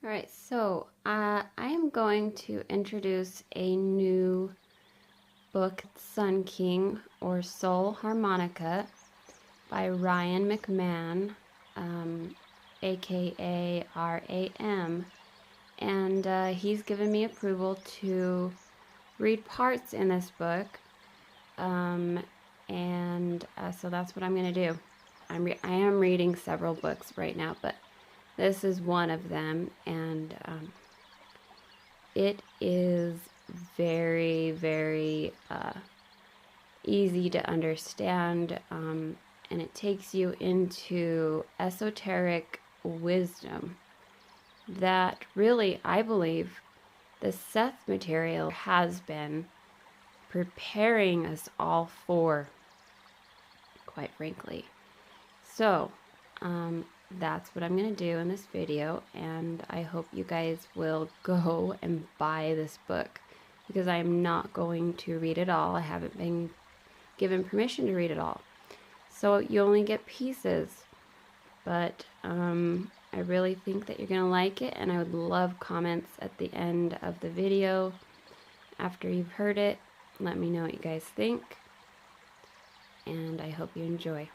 Alright, so I am going to introduce a new book, Sun King or Sol Harmonica by Mrryanmcmahon, aka RAM, and he's given me approval to read parts in this book, so that's what I'm going to do. I am reading several books right now, but this is one of them, and it is very, very easy to understand, and it takes you into esoteric wisdom that really, I believe, the Seth material has been preparing us all for, quite frankly. So, that's what I'm going to do in this video, and I hope you guys will go and buy this book, because I am not going to read it all. I haven't been given permission to read it all. So you only get pieces, but I really think that you're going to like it, and I would love comments at the end of the video after you've heard it. Let me know what you guys think, and I hope you enjoy.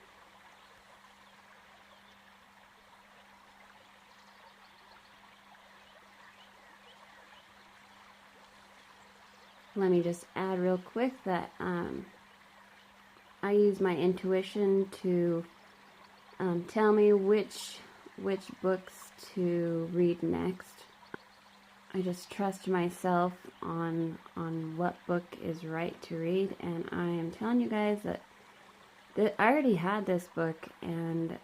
Let me just add real quick that I use my intuition to tell me which books to read next. I just trust myself on what book is right to read, and I am telling you guys that I already had this book, and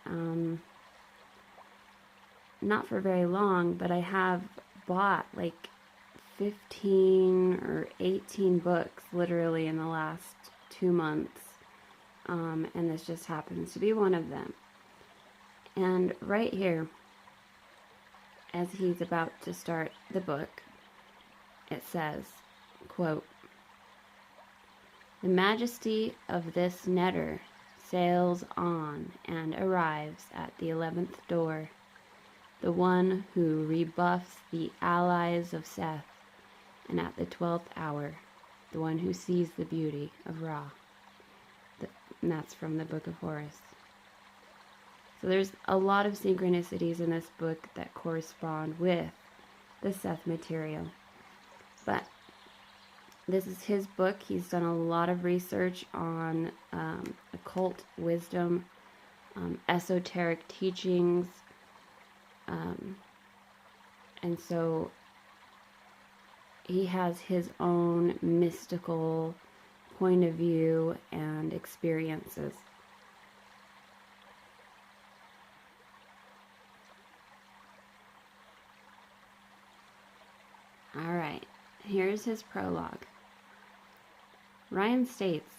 not for very long, but I have bought like 15 or 18 books literally in the last 2 months, and this just happens to be one of them. And right here, as he's about to start the book, it says, quote, "The majesty of this netter sails on and arrives at the 11th door, the one who rebuffs the allies of Seth, and at the 12th hour, the one who sees the beauty of Ra." And that's from the Book of Horus. So there's a lot of synchronicities in this book that correspond with the Seth material. But this is his book. He's done a lot of research on occult wisdom, esoteric teachings, and so he has his own mystical point of view and experiences. Alright, here's his prologue. Ryan states,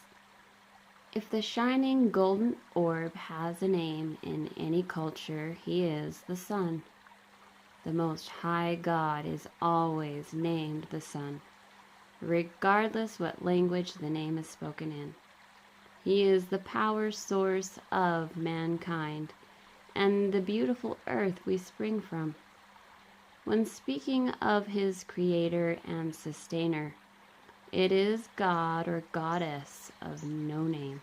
"If the shining golden orb has a name in any culture, he is the sun. The Most High God is always named the Sun, regardless what language the name is spoken in. He is the power source of mankind and the beautiful earth we spring from. When speaking of his creator and sustainer, it is God or goddess of no name.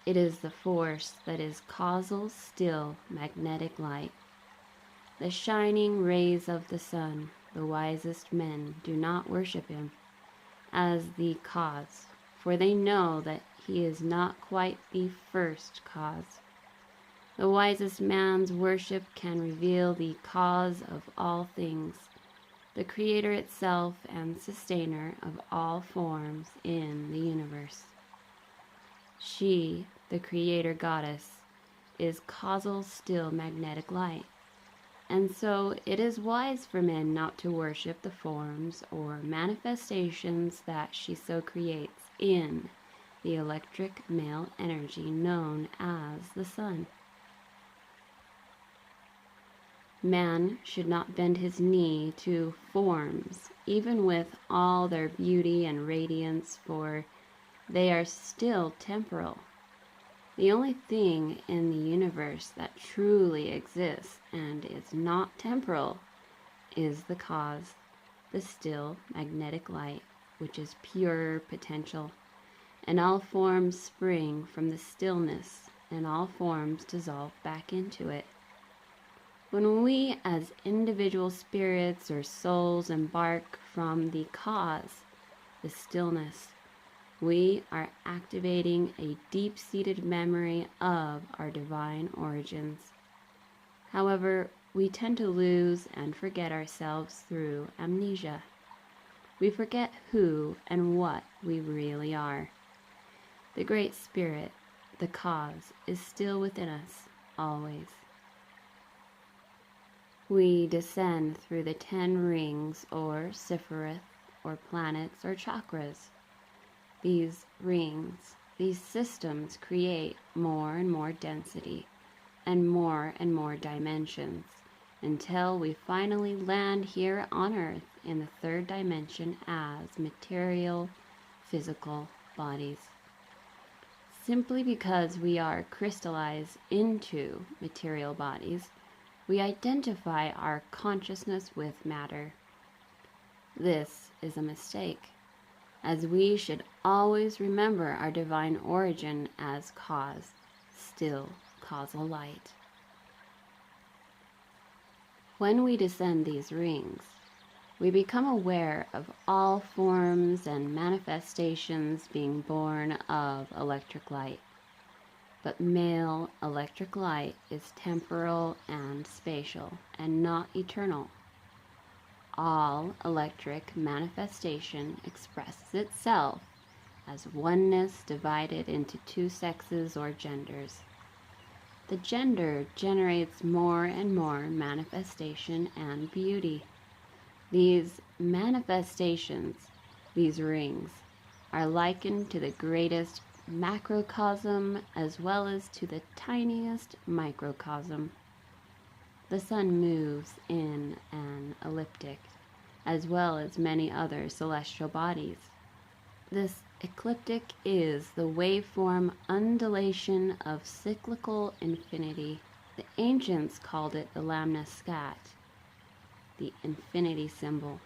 It is the force that is causal, still, magnetic light. The shining rays of the sun, the wisest men do not worship him as the cause, for they know that he is not quite the first cause. The wisest man's worship can reveal the cause of all things, the creator itself and sustainer of all forms in the universe. She, the creator goddess, is causal, still, magnetic light. And so it is wise for men not to worship the forms or manifestations that she so creates in the electric male energy known as the sun. Man should not bend his knee to forms, even with all their beauty and radiance, for they are still temporal. The only thing in the universe that truly exists and is not temporal is the cause, the still magnetic light, which is pure potential, and all forms spring from the stillness, and all forms dissolve back into it. When we as individual spirits or souls embark from the cause, the stillness, we are activating a deep-seated memory of our divine origins. However, we tend to lose and forget ourselves through amnesia. We forget who and what we really are. The Great Spirit, the cause, is still within us, always. We descend through the 10 rings or Sephiroth or planets or chakras. These rings, these systems create more and more density and more dimensions until we finally land here on Earth in the 3rd dimension as material, physical bodies. Simply because we are crystallized into material bodies, we identify our consciousness with matter. This is a mistake, as we should always remember our divine origin as cause, still causal light. When we descend these rings, we become aware of all forms and manifestations being born of electric light. But male electric light is temporal and spatial, and not eternal. All electric manifestation expresses itself as oneness divided into 2 sexes or genders. The gender generates more and more manifestation and beauty. These manifestations, these rings, are likened to the greatest macrocosm as well as to the tiniest microcosm. The sun moves in an ecliptic, as well as many other celestial bodies. This ecliptic is the waveform undulation of cyclical infinity. The ancients called it the lamna scat, the infinity symbol.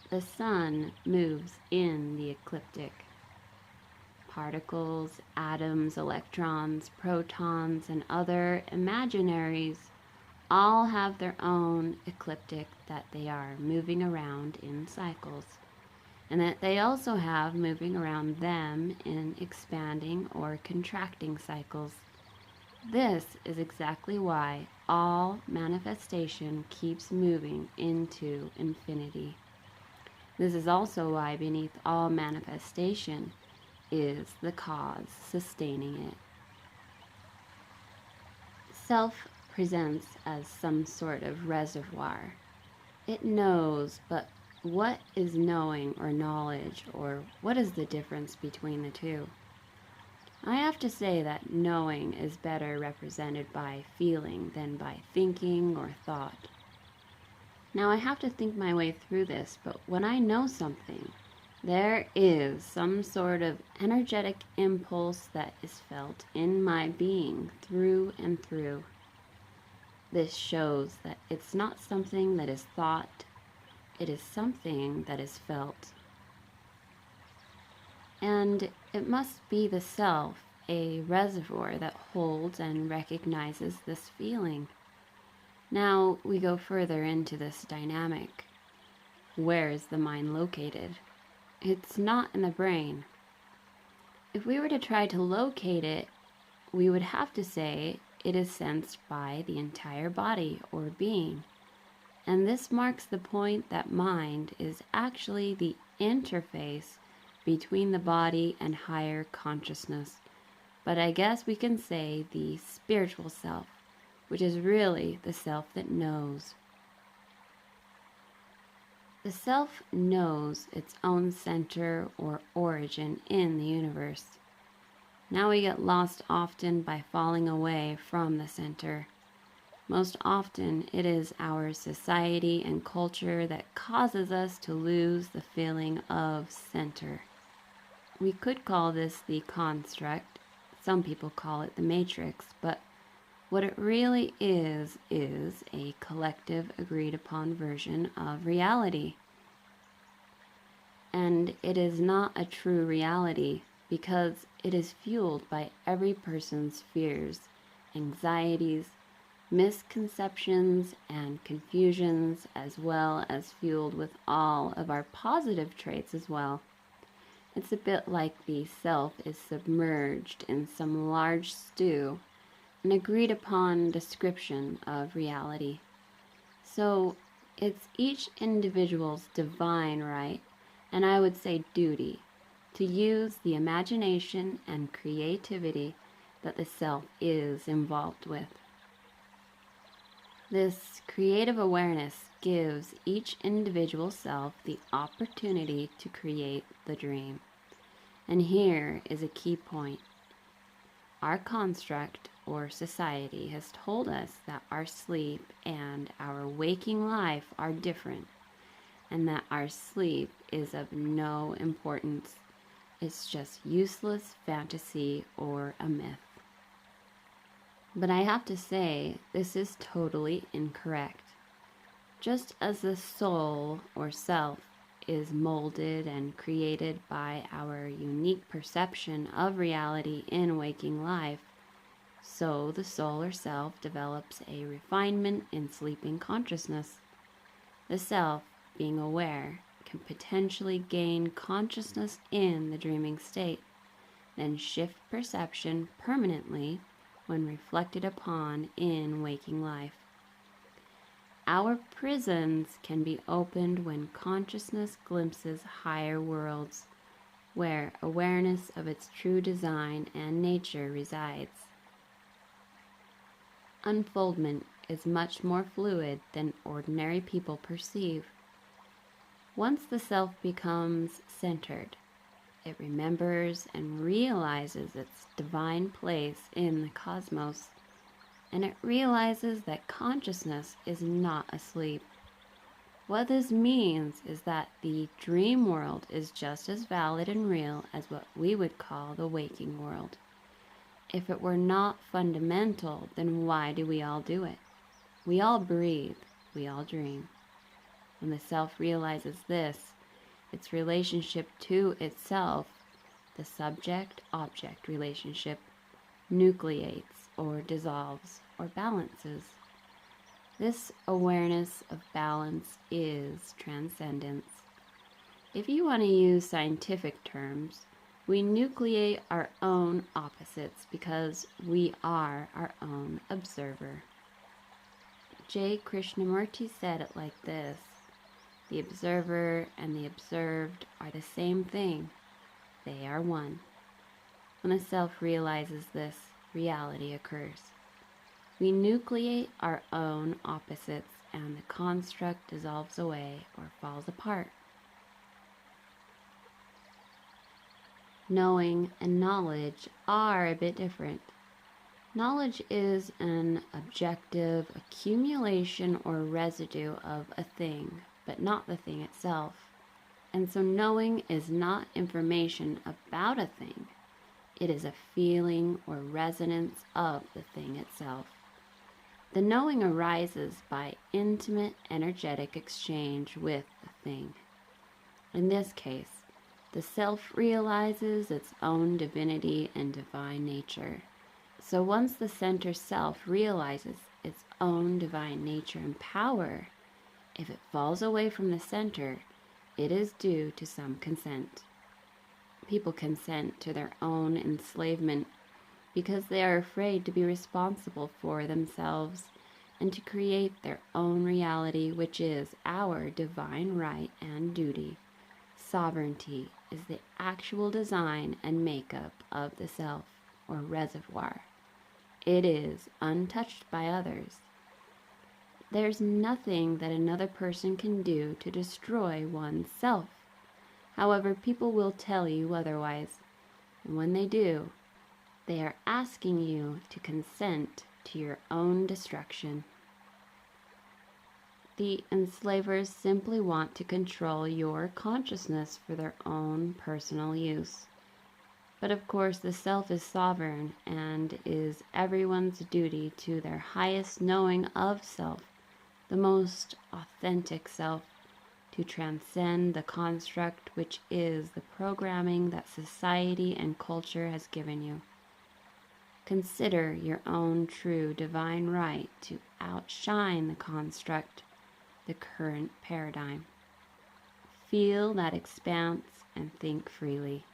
The sun moves in the ecliptic. Particles, atoms, electrons, protons, and other imaginaries all have their own ecliptic that they are moving around in cycles, and that they also have moving around them in expanding or contracting cycles. This is exactly why all manifestation keeps moving into infinity. This is also why beneath all manifestation is the cause sustaining it. Self presents as some sort of reservoir. It knows, but what is knowing or knowledge, or what is the difference between the two? I have to say that knowing is better represented by feeling than by thinking or thought. Now I have to think my way through this, but when I know something, there is some sort of energetic impulse that is felt in my being through and through. This shows that it's not something that is thought, it is something that is felt. And it must be the self, a reservoir that holds and recognizes this feeling. Now we go further into this dynamic. Where is the mind located? It's not in the brain. If we were to try to locate it, we would have to say it is sensed by the entire body or being. And this marks the point that mind is actually the interface between the body and higher consciousness. But I guess we can say the spiritual self, which is really the self that knows. The self knows its own center or origin in the universe. Now we get lost often by falling away from the center. Most often it is our society and culture that causes us to lose the feeling of center. We could call this the construct. Some people call it the matrix, but What it really is a collective agreed upon version of reality. And it is not a true reality because it is fueled by every person's fears, anxieties, misconceptions, and confusions, as well as fueled with all of our positive traits as well. It's a bit like the self is submerged in some large stew, an agreed upon description of reality. So it's each individual's divine right, and I would say duty, to use the imagination and creativity that the self is involved with. This creative awareness gives each individual self the opportunity to create the dream. And here is a key point. Our construct or society has told us that our sleep and our waking life are different, and that our sleep is of no importance. It's just useless fantasy or a myth. But I have to say, this is totally incorrect. Just as the soul or self is molded and created by our unique perception of reality in waking life, so the soul or self develops a refinement in sleeping consciousness. The self, being aware, can potentially gain consciousness in the dreaming state, then shift perception permanently when reflected upon in waking life. Our prisons can be opened when consciousness glimpses higher worlds, where awareness of its true design and nature resides. Unfoldment is much more fluid than ordinary people perceive. Once the self becomes centered, it remembers and realizes its divine place in the cosmos, and it realizes that consciousness is not asleep. What this means is that the dream world is just as valid and real as what we would call the waking world. If it were not fundamental, then why do we all do it? We all breathe, we all dream. When the self realizes this, its relationship to itself, the subject-object relationship, nucleates or dissolves or balances. This awareness of balance is transcendence. If you want to use scientific terms, we nucleate our own opposites because we are our own observer. J. Krishnamurti said it like this: the observer and the observed are the same thing. They are one. When the self realizes this, reality occurs. We nucleate our own opposites, and the construct dissolves away or falls apart. Knowing and knowledge are a bit different. Knowledge is an objective accumulation or residue of a thing, but not the thing itself. And so knowing is not information about a thing. It is a feeling or resonance of the thing itself. The knowing arises by intimate energetic exchange with the thing. In this case, the self realizes its own divinity and divine nature. So once the center self realizes its own divine nature and power, if it falls away from the center, it is due to some consent. People consent to their own enslavement because they are afraid to be responsible for themselves and to create their own reality, which is our divine right and duty. Sovereignty is the actual design and makeup of the self, or reservoir. It is untouched by others. There's nothing that another person can do to destroy one's self. However, people will tell you otherwise, and when they do, they are asking you to consent to your own destruction. The enslavers simply want to control your consciousness for their own personal use. But of course, the self is sovereign and is everyone's duty to their highest knowing of self, the most authentic self, to transcend the construct which is the programming that society and culture has given you. Consider your own true divine right to outshine the construct, the current paradigm. Feel that expanse and think freely.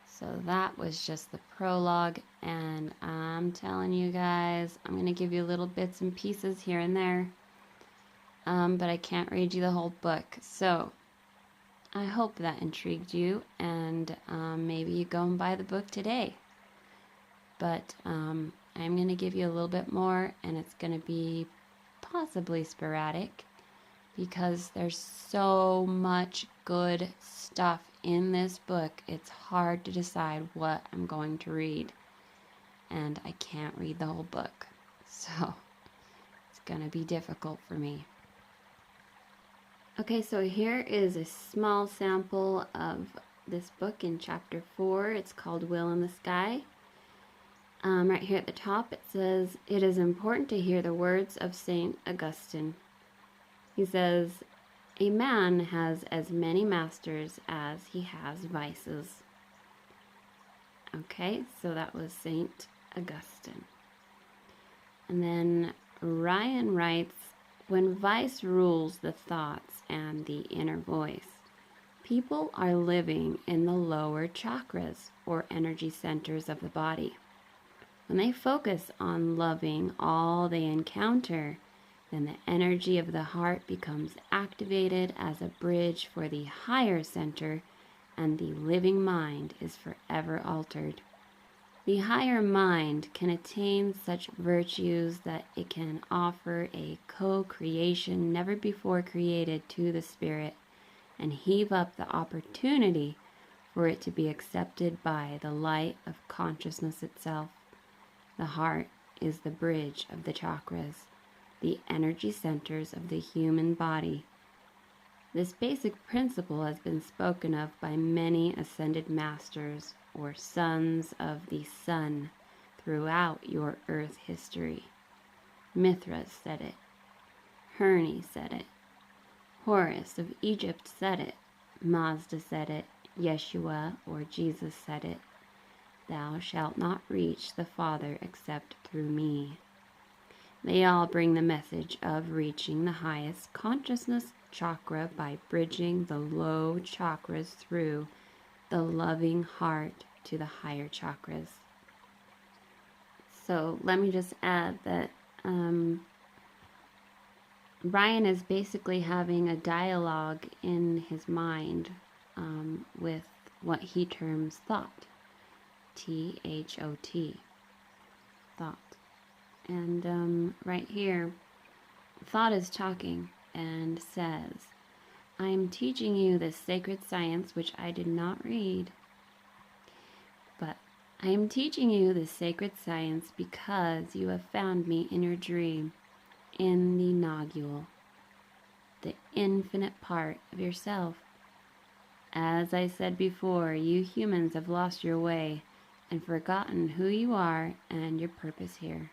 So that was just the prologue, and I'm telling you guys, I'm going to give you little bits and pieces here and there, but I can't read you the whole book. So I hope that intrigued you, and maybe you go and buy the book today. But I'm going to give you a little bit more, and it's going to be possibly sporadic because there's so much good stuff in this book. It's hard to decide what I'm going to read, and I can't read the whole book, so it's going to be difficult for me. Okay, so here is a small sample of this book in chapter 4. It's called Will in the Sky. Right here at the top it says, "It is important to hear the words of St. Augustine." He says, "A man has as many masters as he has vices." Okay, so that was St. Augustine. And then Ryan writes, "When vice rules the thoughts and the inner voice, people are living in the lower chakras or energy centers of the body. When they focus on loving all they encounter, then the energy of the heart becomes activated as a bridge for the higher center, and the living mind is forever altered. The higher mind can attain such virtues that it can offer a co-creation never before created to the spirit, and heave up the opportunity for it to be accepted by the light of consciousness itself. The heart is the bridge of the chakras, the energy centers of the human body. This basic principle has been spoken of by many ascended masters or sons of the sun throughout your earth history. Mithra said it. Hermes said it. Horus of Egypt said it. Mazda said it. Yeshua or Jesus said it. Thou shalt not reach the Father except through me. They all bring the message of reaching the highest consciousness chakra by bridging the low chakras through the loving heart to the higher chakras." So let me just add that Ryan is basically having a dialogue in his mind with what he terms thought. T-H-O-T. Thought. And right here, thought is talking and says, "I am teaching you this sacred science which I did not read, but I am teaching you this sacred science because you have found me in your dream, in the nogule, the infinite part of yourself. As I said before, you humans have lost your way and forgotten who you are and your purpose here.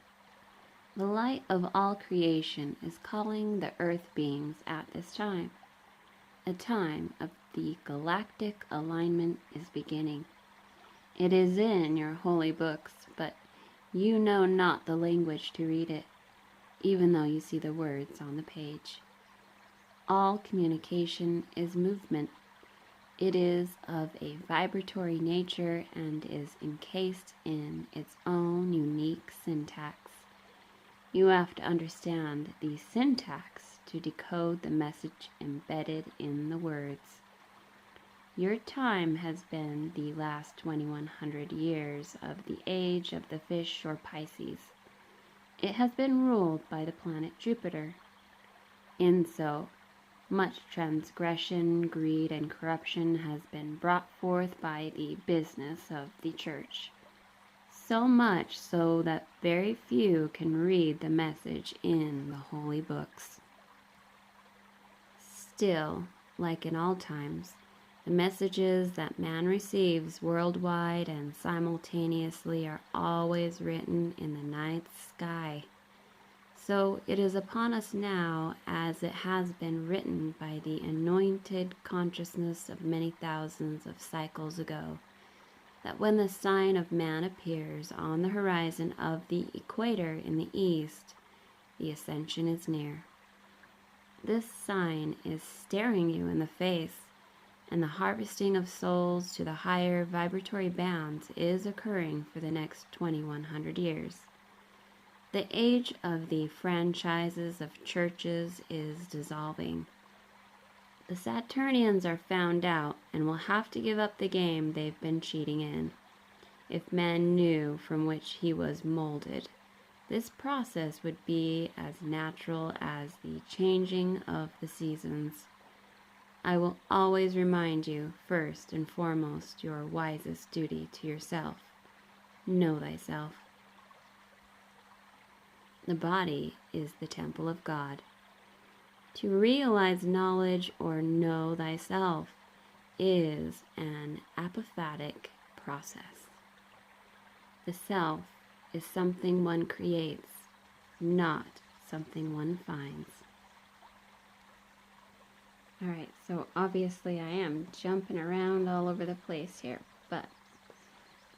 The light of all creation is calling the earth beings at this time. A time of the galactic alignment is beginning. It is in your holy books, but you know not the language to read it, even though you see the words on the page. All communication is movement. It is of a vibratory nature and is encased in its own unique syntax. You have to understand the syntax to decode the message embedded in the words. Your time has been the last 2100 years of the age of the fish or Pisces. It has been ruled by the planet Jupiter. In so much transgression, greed, and corruption has been brought forth by the business of the church. So much so that very few can read the message in the holy books. Still, like in all times, The messages that man receives worldwide and simultaneously are always written in the night sky. So it is upon us now, as it has been written by the anointed consciousness of many thousands of cycles ago, that when the sign of man appears on the horizon of the equator in the east, the ascension is near. This sign is staring you in the face, and the harvesting of souls to the higher vibratory bands is occurring for the next 2100 years. The age of the franchises of churches is dissolving. The Saturnians are found out and will have to give up the game they've been cheating in. If men knew from which he was molded, this process would be as natural as the changing of the seasons. I will always remind you, first and foremost, your wisest duty to yourself. Know thyself. The body is the temple of God. To realize knowledge or know thyself is an apophatic process. The self is something one creates, not something one finds. Alright, so obviously I am jumping around all over the place here, but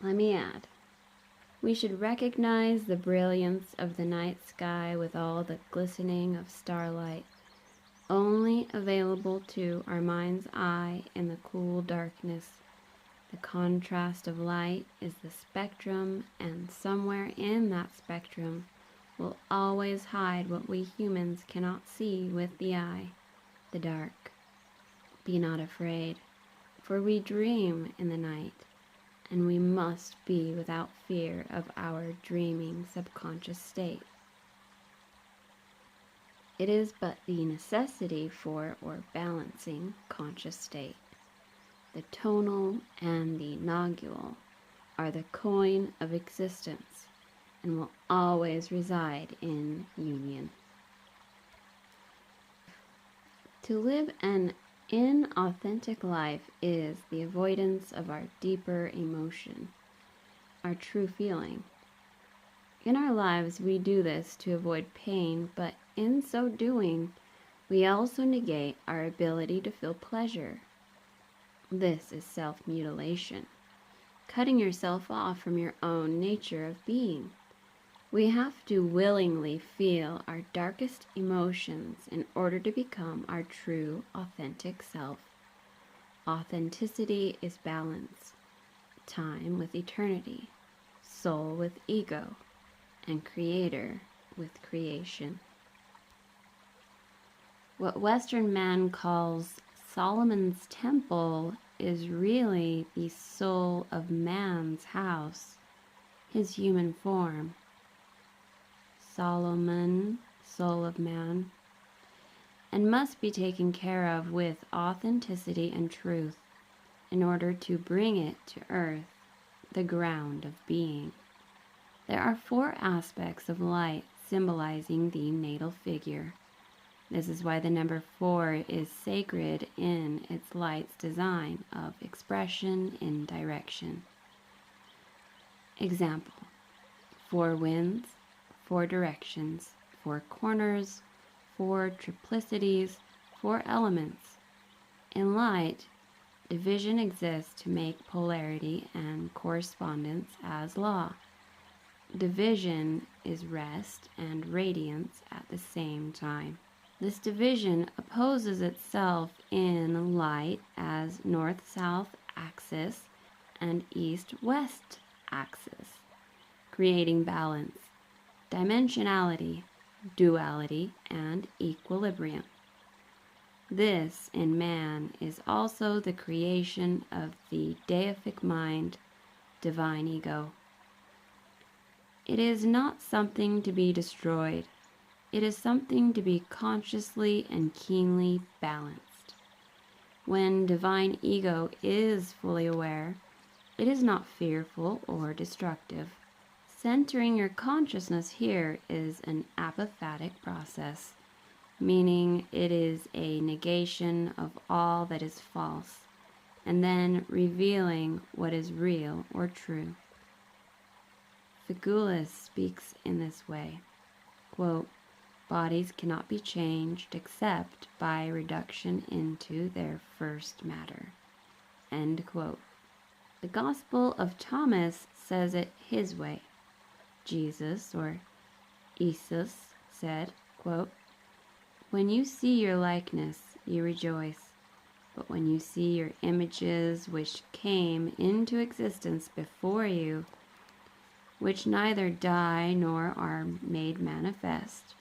let me add. We should recognize the brilliance of the night sky with all the glistening of starlight, only available to our mind's eye in the cool darkness. The contrast of light is the spectrum, and somewhere in that spectrum will always hide what we humans cannot see with the eye, the dark. Be not afraid, for we dream in the night, and we must be without fear of our dreaming subconscious state. It is but the necessity for or balancing conscious state. The tonal and the nodule are the coin of existence and will always reside in union. To live an inauthentic life is the avoidance of our deeper emotion, our true feeling. In our lives, we do this to avoid pain, but in so doing, we also negate our ability to feel pleasure. This is self-mutilation, cutting yourself off from your own nature of being. We have to willingly feel our darkest emotions in order to become our true, authentic self. Authenticity is balance, time with eternity, soul with ego, and creator with creation. What Western man calls Solomon's temple is really the soul of man's house, his human form. Solomon, soul of man, and must be taken care of with authenticity and truth in order to bring it to earth, the ground of being. There are 4 aspects of light symbolizing the natal figure. This is why the number 4 is sacred in its light's design of expression in direction. Example: 4 winds, 4 directions, 4 corners, 4 triplicities, 4 elements. In light, division exists to make polarity and correspondence as law. Division is rest and radiance at the same time. This division opposes itself in light as north-south axis and east-west axis, creating balance, dimensionality, duality, and equilibrium. This, in man, is also the creation of the deific mind, divine ego. It is not something to be destroyed. It is something to be consciously and keenly balanced. When divine ego is fully aware, it is not fearful or destructive. Centering your consciousness here is an apophatic process, meaning it is a negation of all that is false, and then revealing what is real or true. Figulus speaks in this way, quote, "Bodies cannot be changed except by reduction into their first matter." End quote. The Gospel of Thomas says it his way. Jesus, or Jesus, said, quote, "When you see your likeness, you rejoice. But when you see your images which came into existence before you, which neither die nor are made manifest,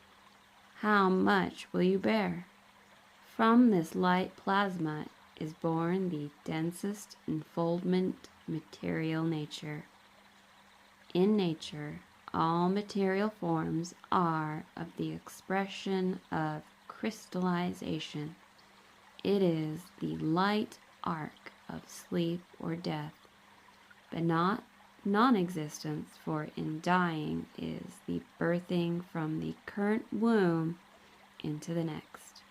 how much will you bear? From this light plasma is born the densest enfoldment material nature. In nature, all material forms are of the expression of crystallization. It is the light arc of sleep or death, but not non-existence, for in dying is the birthing from the current womb into the next.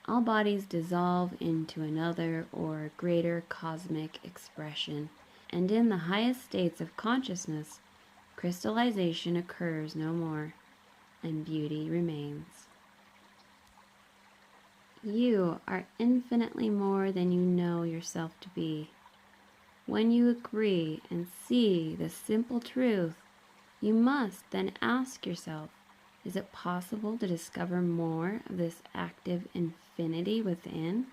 All bodies dissolve into another or greater cosmic expression, and in the highest states of consciousness, crystallization occurs no more, and beauty remains. You are infinitely more than you know yourself to be. When you agree and see the simple truth, you must then ask yourself, is it possible to discover more of this active infinity within?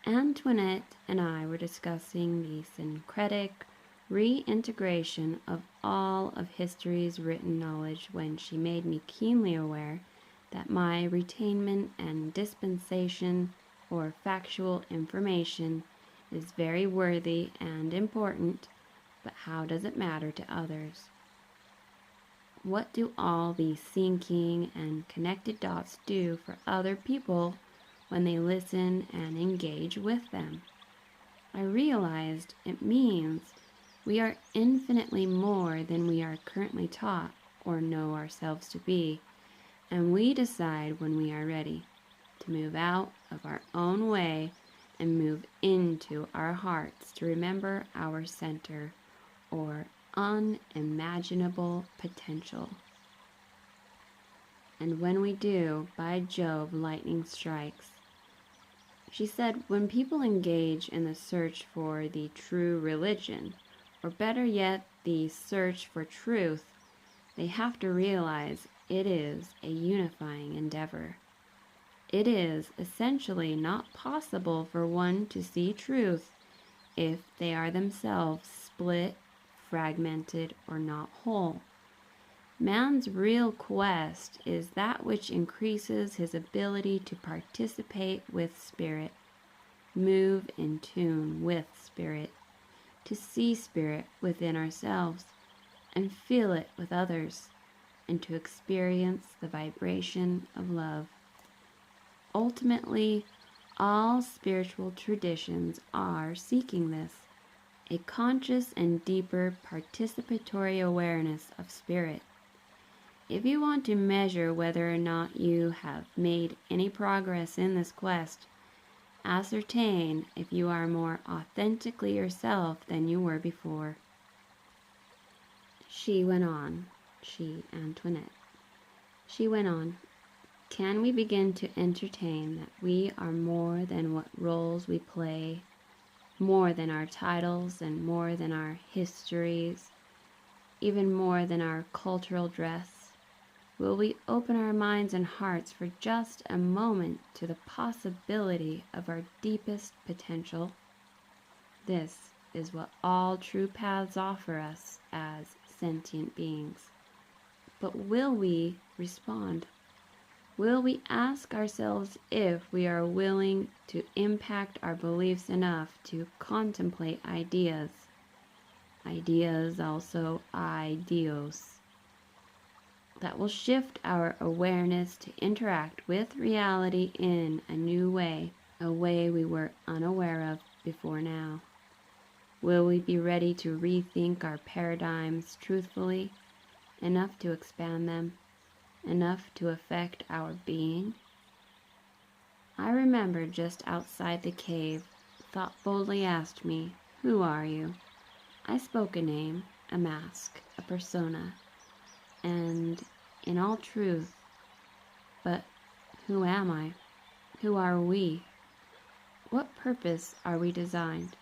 Antoinette and I were discussing the syncretic reintegration of all of history's written knowledge when she made me keenly aware that my retainment and dispensation or factual information is very worthy and important, but how does it matter to others? What do all these syncing and connected dots do for other people when they listen and engage with them? I realized it means we are infinitely more than we are currently taught or know ourselves to be, and we decide when we are ready to move out of our own way and move into our hearts to remember our center or unimaginable potential. And when we do, by Jove, lightning strikes. She said, when people engage in the search for the true religion, or better yet, the search for truth, they have to realize it is a unifying endeavor. It is essentially not possible for one to see truth if they are themselves split, fragmented, or not whole. Man's real quest is that which increases his ability to participate with spirit, move in tune with spirit, to see spirit within ourselves, and feel it with others, and to experience the vibration of love. Ultimately, all spiritual traditions are seeking this, a conscious and deeper participatory awareness of spirit. If you want to measure whether or not you have made any progress in this quest, ascertain if you are more authentically yourself than you were before. She went on, Antoinette. She went on, can we begin to entertain that we are more than what roles we play, more than our titles and more than our histories, even more than our cultural dress? Will we open our minds and hearts for just a moment to the possibility of our deepest potential? This is what all true paths offer us as sentient beings. But will we respond? Will we ask ourselves if we are willing to impact our beliefs enough to contemplate ideas? Ideas, also ideos, that will shift our awareness to interact with reality in a new way, a way we were unaware of before now. Will we be ready to rethink our paradigms truthfully, enough to expand them, enough to affect our being? I remember just outside the cave, thought boldly asked me, "Who are you?" I spoke a name, a mask, a persona, and in all truth, but who am I? Who are we? What purpose are we designed?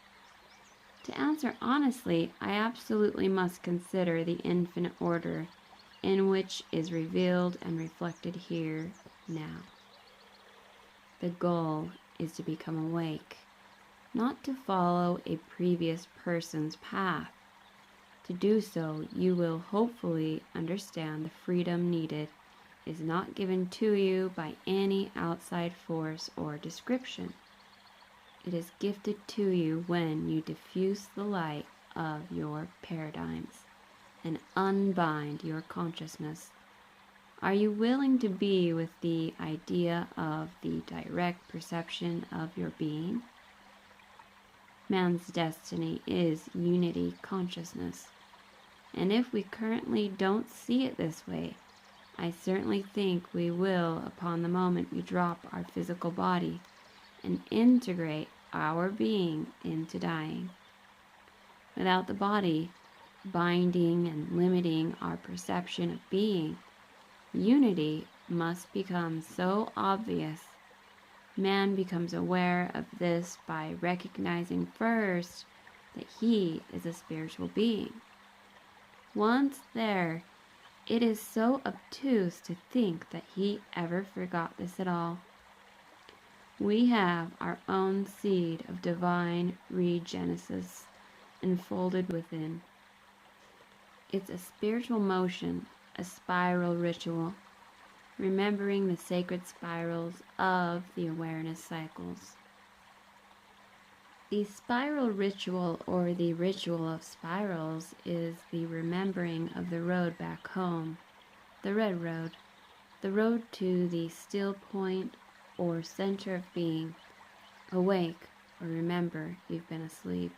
To answer honestly, I absolutely must consider the infinite order in which is revealed and reflected here now. The goal is to become awake, not to follow a previous person's path. To do so, you will hopefully understand the freedom needed is not given to you by any outside force or description. It is gifted to you when you diffuse the light of your paradigms and unbind your consciousness. Are you willing to be with the idea of the direct perception of your being? Man's destiny is unity consciousness, and if we currently don't see it this way, I certainly think we will upon the moment we drop our physical body and integrate our being into dying. Without the body binding and limiting our perception of being, unity must become so obvious. Man becomes aware of this by recognizing first that he is a spiritual being. Once there, it is so obtuse to think that he ever forgot this at all. We have our own seed of divine regenesis enfolded within. It's a spiritual motion, a spiral ritual, remembering the sacred spirals of the awareness cycles. The spiral ritual, or the ritual of spirals, is the remembering of the road back home, the red road, the road to the still point or center of being. Awake, or remember you've been asleep.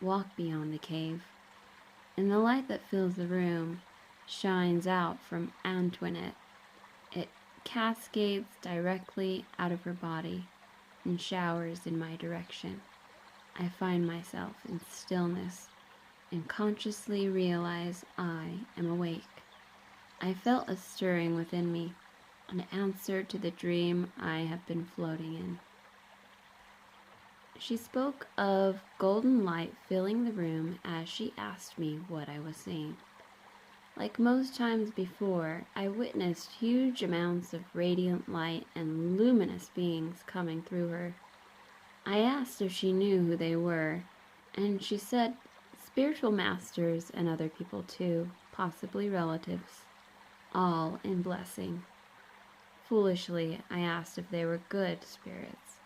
Walk beyond the cave, and the light that fills the room shines out from Antoinette. It cascades directly out of her body and showers in my direction. I find myself in stillness and consciously realize I am awake. I felt a stirring within me, an answer to the dream I have been floating in. She spoke of golden light filling the room as she asked me what I was seeing. Like most times before, I witnessed huge amounts of radiant light and luminous beings coming through her. I asked if she knew who they were, and she said spiritual masters and other people too, possibly relatives, all in blessing. Foolishly, I asked if they were good spirits.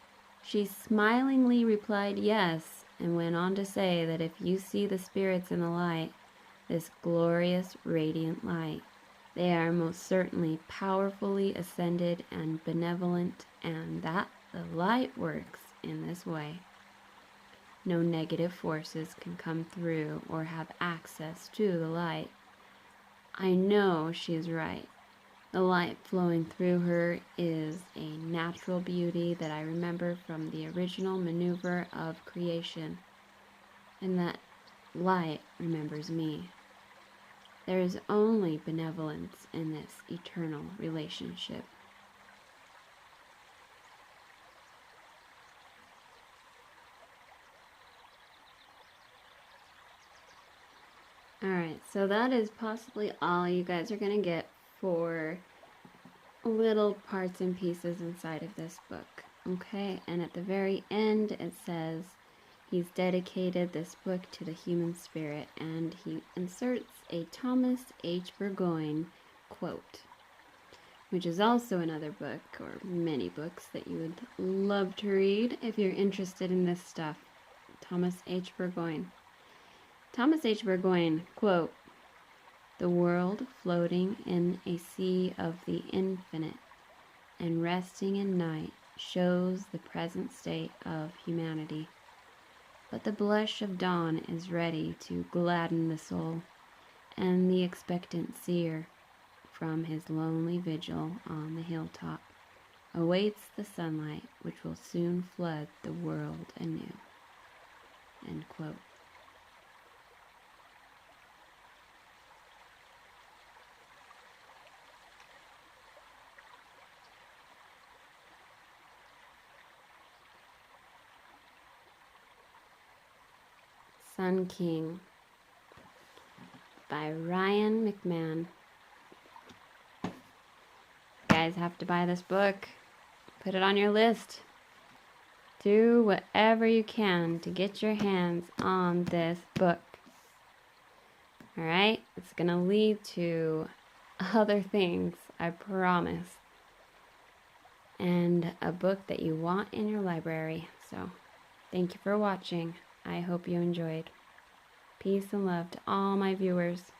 She smilingly replied yes, and went on to say that if you see the spirits in the light, this glorious radiant light, they are most certainly powerfully ascended and benevolent, and that the light works in this way. No negative forces can come through or have access to the light. I know she is right. The light flowing through her is a natural beauty that I remember from the original maneuver of creation, and that light remembers me. There is only benevolence in this eternal relationship. Alright, so that is possibly all you guys are going to get for little parts and pieces inside of this book. Okay, and at the very end it says he's dedicated this book to the human spirit, and he inserts a Thomas H. Burgoyne quote, which is also another book, or many books, that you would love to read if you're interested in this stuff. Thomas H. Burgoyne. Thomas H. Burgoyne, quote, "The world floating in a sea of the infinite and resting in night shows the present state of humanity. But the blush of dawn is ready to gladden the soul and the expectant seer from his lonely vigil on the hilltop. awaits the sunlight which will soon flood the world anew. End quote. Sun King by Mrryanmcmahon. You guys have to buy this book. Put it on your list. Do whatever you can to get your hands on this book. Alright? It's going to lead to other things, I promise. And a book that you want in your library. So, thank you for watching. I hope you enjoyed. Peace and love to all my viewers.